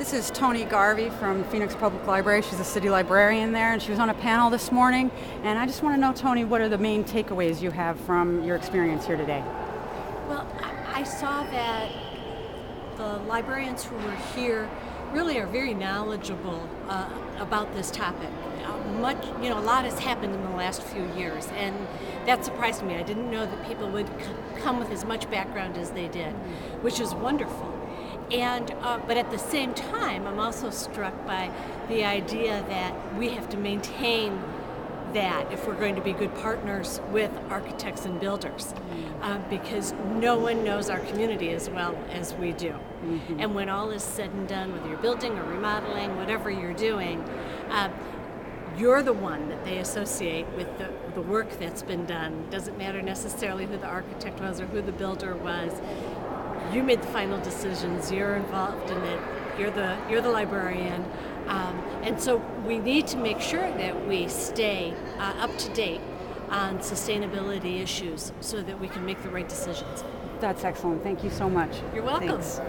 This is Tony Garvey from Phoenix Public Library. She's a city librarian there, and she was on a panel this morning. And I just want to know, Tony, what are the main takeaways you have from your experience here today? Well, I saw that the librarians who were here really are very knowledgeable about this topic. A lot has happened in the last few years, and that surprised me. I didn't know that people would come with as much background as they did, which is wonderful. And but at the same time, I'm also struck by the idea that we have to maintain that if we're going to be good partners with architects and builders, because no one knows our community as well as we do. Mm-hmm. And when all is said and done, whether you're building or remodeling, whatever you're doing, you're the one that they associate with the work that's been done. Doesn't matter necessarily who the architect was or who the builder was. You made the final decisions. You're involved in it. You're the librarian, and so we need to make sure that we stay up to date on sustainability issues so that we can make the right decisions. That's excellent. Thank you so much. You're welcome. Thanks.